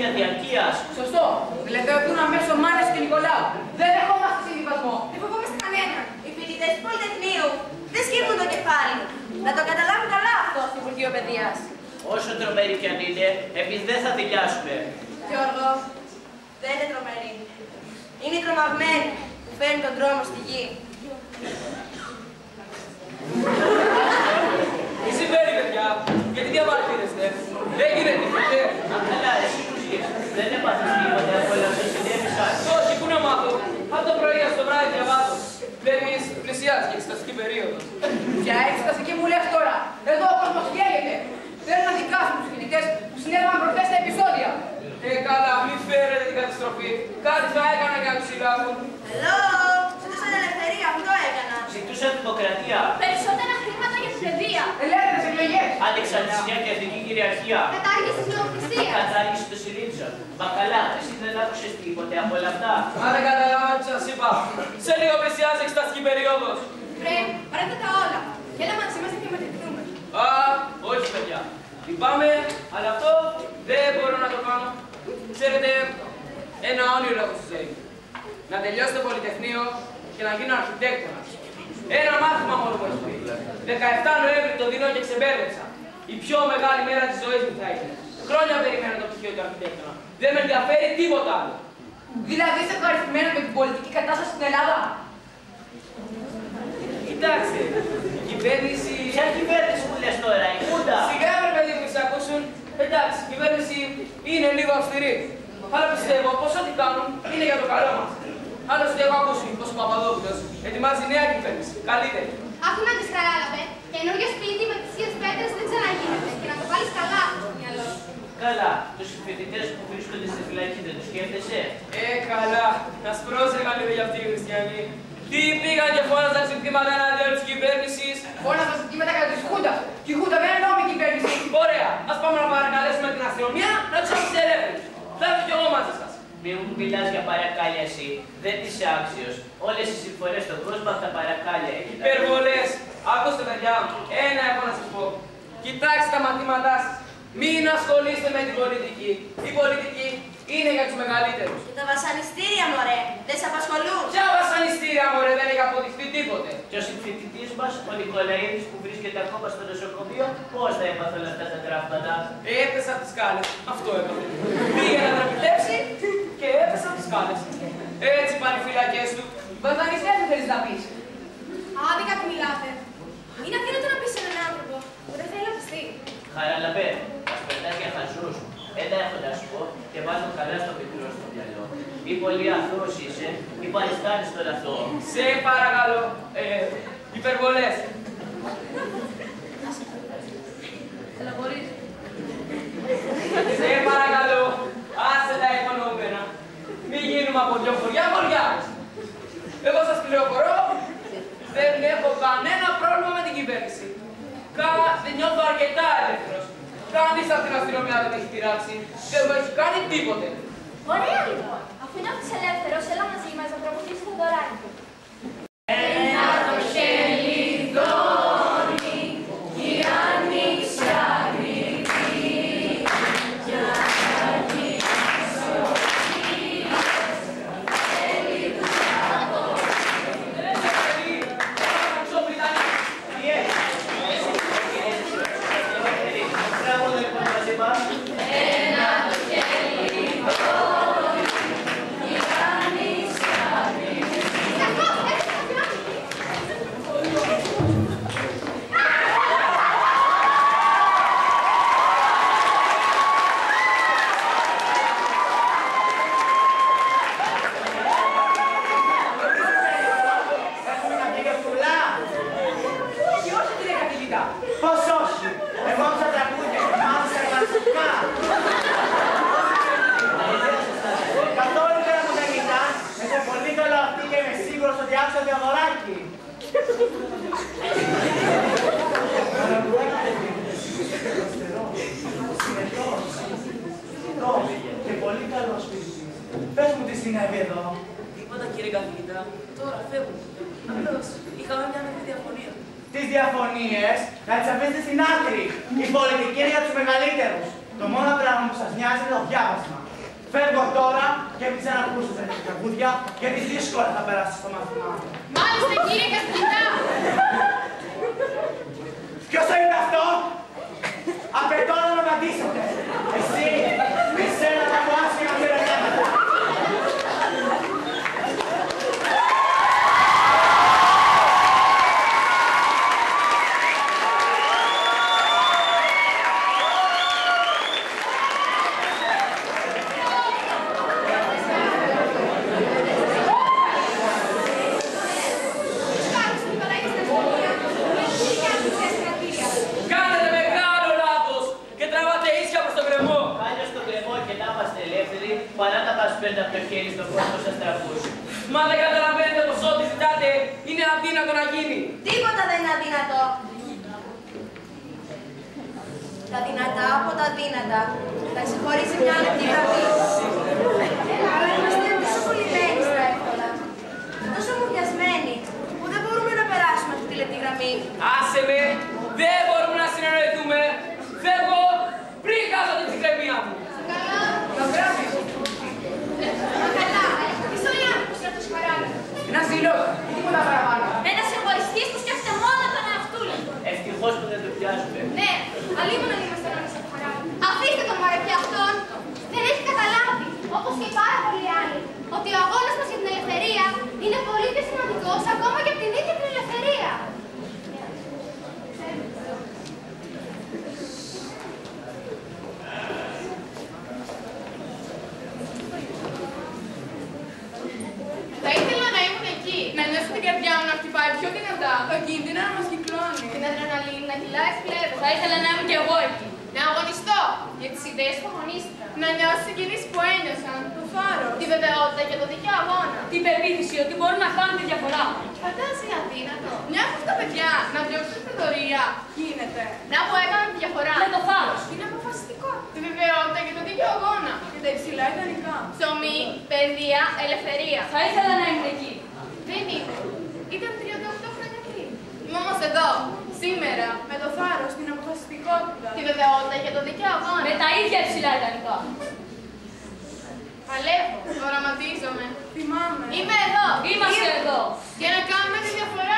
σπίτια διαρκείας. Σωστό. Ελευθερωθούν αμέσως Μάνες και Νικολάου. Δεν δεχόμαστε συμβιβασμό. Δεν φοβόμαστε κανέναν. Οι φοιτητές του Πολυτεχνείου δεν σκύβουν το κεφάλι. Να το καταλάβουν καλά αυτό στο Υπουργείο Παιδείας. Όσο τρομεροί κι αν είναι, εμείς δεν θα δικιάσουμε. Γιώργο, δεν είναι τρομεροί. Είναι οι τρομαγμένοι που φέρνουν τον δρόμο στη γη. Τι συμβαίνει, παιδιά, γιατί διαμαρτύρεστε, δεν γίνεται ποτέ. Αλλά εσύ που ζεις, δεν έπαθες τίποτε από όλα αυτά συνέβη σαν. Όχι, πού να μάθω, από το πρωί ως το βράδυ διαβάζω. Βλέπεις, πλησιάζει και εξεταστική περίοδος. Ποια εξεταστική μου λες τώρα. Εδώ ο κόσμος καίγεται. Θέλω να δικάσουν τους φοιτητές που συνέβαλαν προχθές τα επεισόδια. Καλά, μη φέρετε την καταστροφή. Κάτι θα έκανα για να τους συλλάβουν. Hello! Ζητούσαν ελευθερία, αυτό έκαναν. Ζητούσαν δημοκρατία. Περισσότερα χρήματα για την παιδεία. Ελεύθερες εκλογές. Ανεξαρτησία και εθνική κυριαρχία. Κατάργηση της λογοκρισίας. Κατάργηση των Συρίτσων. Μα καλά, εσύ δεν άκουσες τίποτε από όλα αυτά. Μα δεν καταλάβατε τι σας είπα. Σε λίγο πλησιάζει η εξεταστική περίοδος. Βρε, παρέτα τα όλα. Έλα μαζί μας να διαμαρτυρηθούμε. Α, όχι παιδιά. Λυπάμαι, αλλά αυτό δεν μπορώ να το κάνω. Ξέρετε, ένα όνειρο έχω στη ζωή. Να τελειώσω το Πολυτεχνείο και να γίνω αρχιτέκτονας. Ένα μάθημα μόνο μου έχει. 17 Νοέμβρη το δίνω και ξεμπέρδεψα. Η πιο μεγάλη μέρα της ζωής μου θα είναι. Χρόνια περιμένω το πτυχίο του αρχιτέκτονα. Δεν με ενδιαφέρει τίποτα άλλο. Δηλαδή είσαι ευχαριστημένο με την πολιτική κατάσταση στην Ελλάδα. Κοιτάξτε, η κυβέρνηση. Ποια κυβέρνηση που λες τώρα, η Χούντα. Σιγά βρε παιδί μου, σε ακούσουν. Εντάξει, η κυβέρνηση είναι λίγο αυστηρή. Αλλά πιστεύω πως ό,τι κάνουν είναι για το καλό μας. Άλλωστε, έχω ακούσει πως ο Παπαδόπουλος ετοιμάζει νέα κυβέρνηση. Καλύτερη. Άκου να τις κατάλαβε. Καινούργιο σπίτι με τις ίδιες πέτρες δεν ξαναγίνεται. Και να το βάλεις καλά στο μυαλό σου. Καλά, τους φοιτητές που βρίσκονται στη φυλακή δεν τους σκέφτεσαι. Καλά. Να σπρόσεχα λίγο για αυτοί οι χριστιανοί. Τι πήγαν και φώναζαν συμπτήματα εναντίον της κυβέρνησης. Φώναζαν συμπτήματα κατά της Χούντας. Και η Χούντα δεν είναι νόμιμη κυβέρνηση. Ωραία. Ας πάμε να παρακαλέσουμε την αστυνομία να τους αφήσει ελεύθερους. Θα έρθω κι εγώ μαζί σας. Μη μου μιλάς για παρακάλια εσύ. Δεν είσαι άξιος. Όλες οι συμφορές στον κόσμο από τα παρακάλια έχει. Υπερβολές. Ακούστε παιδιά, ένα έχω να σας πω. Κοιτάξτε τα μαθήματά σας. Μην ασχολείστε με την πολιτική. Η πολιτική είναι για τους μεγαλύτερους. Και τα βασανιστήρια, μωρέ, δεν σε απασχολούν. Ποια βασανιστήρια, μωρέ, δεν έχει αποδειχθεί τίποτε. Και ο συμφοιτητής μας, ο Νικολαίδης που βρίσκεται ακόμα στο νοσοκομείο, πώς θα έπαθε όλα αυτά τα τραύματα. Έπεσα από τις σκάλες. Αυτό έπαθε. Πήγε να τραπητεύσει και έπεσα από τις σκάλες. Έτσι πάνε οι φυλακές του. Βασανιστές δεν θέλεις να πεις. Άδικα που μιλάτε. Είναι αδύνατο να πεις σε έναν άνθρωπο που δεν θέλει να πιστεί. Χαραλαμπέ, μας περνάς για χαζούς. Ένα έχω να σου πω και βάζω καλά στο μικρό στο μυαλό. Ή πολύ αθώος είσαι, ή παριστάνεις τον αθώο. Σε παρακαλώ. Υπερβολές. Στεναχωρείς. Σε παρακαλώ. Άσε τα υπονοούμενα. Μην γίνουμε από δυο χωριά. Εγώ σας πληροφορώ, δεν έχω κανένα πρόβλημα με την κυβέρνηση. Δεν νιώθω αρκετά ελεύθερος. Κανείς από την αστυνομία δεν με έχει πειράξει. Δεν μου έχει κάνει τίποτε. Ωραία λοιπόν. Αφού νιώθεις ελεύθερος, έλα μαζί μας να τραγουδήσεις το δωράκι. Ένα το χέρι δώνει η άνοιξα ανοιχτή για να γυρίσω θέλει του από ένα το χέρι δώνει η άνοιξα ανοιχτή. Έχουμε να πήγε φουλά. Και όχι την καθηγητά. Πώς όχι. Εγώ άκουσα τραγούδια και μάθησα κλασικά. Καθόλου δεν μου δεν κοιτάς. Έχω πολύ καλό αυτή και είμαι σίγουρος ότι άκουσα Θεοδωράκη. Και πολύ καλός φοιτητής. Πες μου τι συνέβη εδώ. Τίποτα κύριε καθηγητά. Τώρα φεύγω. Απλώς είχαμε μια μικρή διαφωνία. Τις διαφωνίες να τις αφήσετε στην άκρη. Η πολιτική είναι για τους μεγαλύτερους. Το μόνο πράγμα που σας νοιάζει είναι το διάβασμα. Φεύγω τώρα και μην ξανακούσω τέτοια τραγούδια, γιατί δύσκολα θα περάσει στο μάθημά μου. Μάλιστα, κύριε καθηγητά. Ποιος το είπε αυτό? Απαιτώ να με απαντήσετε. Εσύ, εσένα θα μου άσχημα να περασέματα. Παρά να μας παίρνετε από το χέρι στον κόσμο σας τραβούς. Μα δεν καταλαβαίνετε πως ό,τι ζητάτε είναι αδύνατο να γίνει. Τίποτα δεν είναι αδύνατο. Τα δυνατά από τα δύνατα. Θα ξεχωρίσει μια λεπτή γραμμή. Αλλά είμαστε τόσο κολλημένοι στα εύκολα. Τόσο μουδιασμένοι που δεν μπορούμε να περάσουμε αυτή τη λεπτή γραμμή. Άσε με, δεν μπορούμε να συνεννοηθούμε. Φεύγω πριν χάσω την ψυχραιμία μου. Ένας ζηλός, τίποτα παραπάνω. Ένας εγωιστής που σκέφτεται μόνο τον εαυτού του. Ευτυχώς που δεν το πιάζουμε. Ναι, αλλήμον να είμαστε όλοι σε χαρά. Αφήστε τον μωρέ πια αυτόν. Δεν έχει καταλάβει, όπως και πάρα πολλοί άλλοι, ότι ο αγώνας μας για την ελευθερία είναι πολύ πιο σημαντικός ακόμα και από την ίδια την ελευθερία. Θα ήθελα να ήμουν εκεί, να νιώσω την καρδιά μου να χτυπάει πιο δυνατά, το κίνδυνο να μας κυκλώνει. Την αδρεναλίνη να κυλάει στις πλεύρες. Θα ήθελα να ήμουν κι εγώ εκεί. Να αγωνιστώ για τις ιδέες που αγωνίστηκαν. Να νιώσω τις συγκινήσεις που ένιωσαν, το φάρο. Τη βεβαιότητα και το δίκαιο αγώνα. Την πεποίθηση ότι μπορούν να κάνουν τη διαφορά. Φαντάζεσαι είναι αδύνατο. Μια από αυτά τα παιδιά να διώξουν την θεωρία γίνεται. Να που έκαναν τη διαφορά. Με το θάρρος. Είναι αποφασιστικό. Τη βεβαιότητα και το δίκαιο αγώνα. Και τα υψηλά ιδανικά. Ψωμί, παιδεία, ελευθερία. Θα ήθελα να ήμουν εκεί. Δεν είναι. Ήταν 38 χρόνια πριν. Είμαι όμως εδώ, σήμερα, με το θάρρος, την αποφασιστικότητα. Τη βεβαιότητα και το δίκαιο αγώνα. Με τα ίδια υψηλά ιδανικά. Παλεύω, οραματίζομαι, θυμάμαι. Είμαι εδώ. Είμαστε εδώ. Για να κάνουμε τη διαφορά.